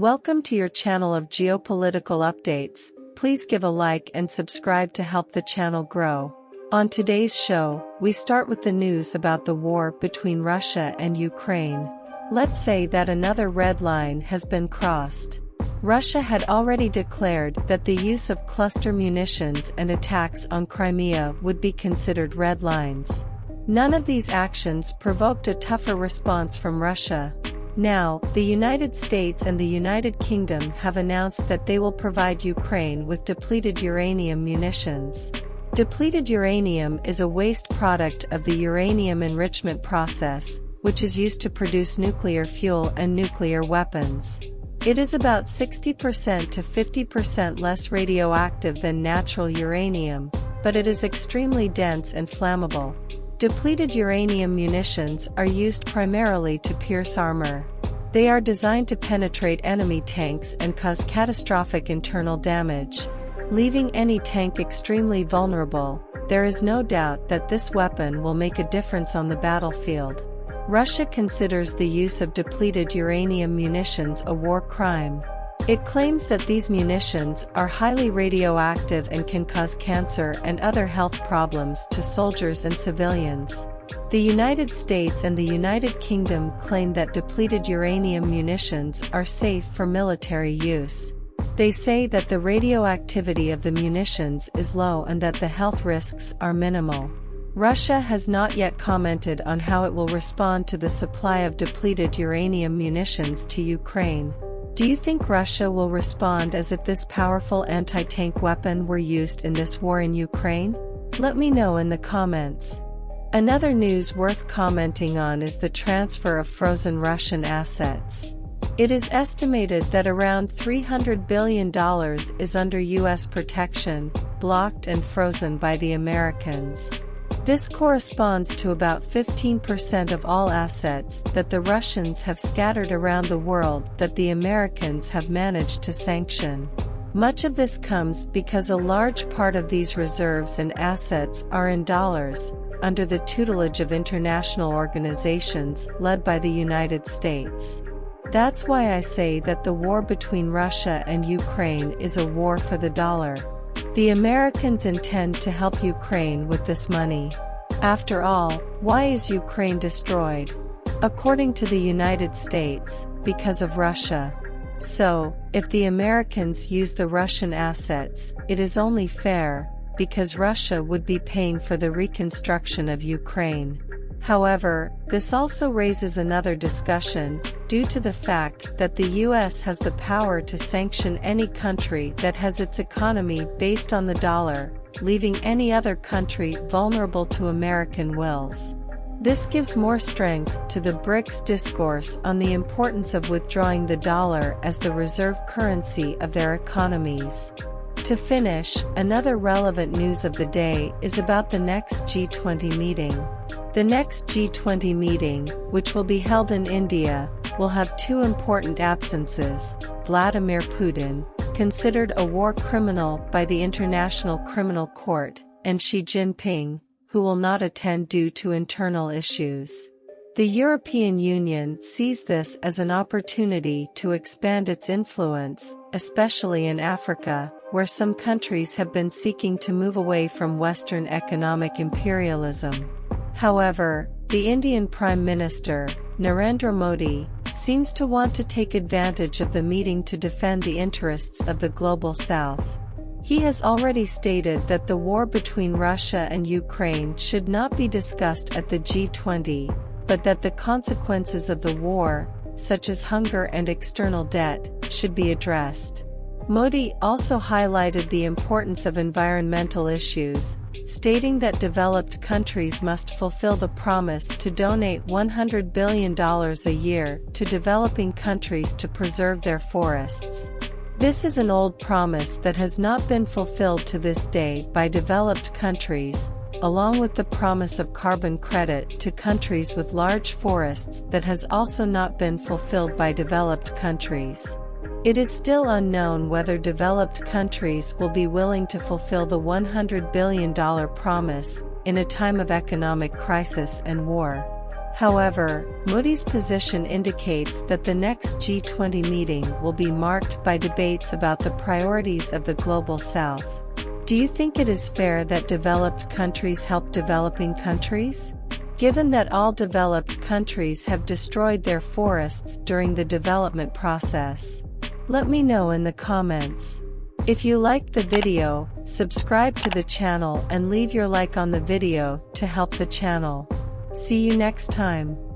Welcome to your channel of geopolitical updates. Please give a like and subscribe to help the channel grow. On today's show, we start with the news about the war between Russia and Ukraine. Let's say that another red line has been crossed. Russia had already declared that the use of cluster munitions and attacks on Crimea would be considered red lines. None of these actions provoked a tougher response from Russia. Now, the United States and the United Kingdom have announced that they will provide Ukraine with depleted uranium munitions. Depleted uranium is a waste product of the uranium enrichment process, which is used to produce nuclear fuel and nuclear weapons. It is about 60% to 50% less radioactive than natural uranium, but it is extremely dense and flammable. Depleted uranium munitions are used primarily to pierce armor. They are designed to penetrate enemy tanks and cause catastrophic internal damage, leaving any tank extremely vulnerable. There is no doubt that this weapon will make a difference on the battlefield. Russia considers the use of depleted uranium munitions a war crime. It claims that these munitions are highly radioactive and can cause cancer and other health problems to soldiers and civilians. The United States and the United Kingdom claim that depleted uranium munitions are safe for military use. They say that the radioactivity of the munitions is low and that the health risks are minimal. Russia has not yet commented on how it will respond to the supply of depleted uranium munitions to Ukraine. Do you think Russia will respond as if this powerful anti-tank weapon were used in this war in Ukraine? Let me know in the comments. Another news worth commenting on is the transfer of frozen Russian assets. It is estimated that around $300 billion is under U.S. protection, blocked and frozen by the Americans. This corresponds to about 15% of all assets that the Russians have scattered around the world that the Americans have managed to sanction. Much of this comes because a large part of these reserves and assets are in dollars, under the tutelage of international organizations led by the United States. That's why I say that the war between Russia and Ukraine is a war for the dollar. The Americans intend to help Ukraine with this money. After all, why is Ukraine destroyed? According to the United States, because of Russia. So, if the Americans use the Russian assets, it is only fair, because Russia would be paying for the reconstruction of Ukraine. However, this also raises another discussion, due to the fact that the US has the power to sanction any country that has its economy based on the dollar, leaving any other country vulnerable to American wills. This gives more strength to the BRICS discourse on the importance of withdrawing the dollar as the reserve currency of their economies. To finish, another relevant news of the day is about the next G20 meeting. The next G20 meeting, which will be held in India, will have two important absences: Vladimir Putin, considered a war criminal by the International Criminal Court, and Xi Jinping, who will not attend due to internal issues. The European Union sees this as an opportunity to expand its influence, especially in Africa, where some countries have been seeking to move away from Western economic imperialism. However, the Indian Prime Minister, Narendra Modi, seems to want to take advantage of the meeting to defend the interests of the global South. He has already stated that the war between Russia and Ukraine should not be discussed at the G20, but that the consequences of the war, such as hunger and external debt, should be addressed. Modi also highlighted the importance of environmental issues, stating that developed countries must fulfill the promise to donate $100 billion a year to developing countries to preserve their forests. This is an old promise that has not been fulfilled to this day by developed countries, along with the promise of carbon credit to countries with large forests that has also not been fulfilled by developed countries. It is still unknown whether developed countries will be willing to fulfill the $100 billion promise in a time of economic crisis and war. However, Moody's position indicates that the next G20 meeting will be marked by debates about the priorities of the Global South. Do you think it is fair that developed countries help developing countries? Given that all developed countries have destroyed their forests during the development process? Let me know in the comments. If you liked the video, subscribe to the channel and leave your like on the video to help the channel. See you next time.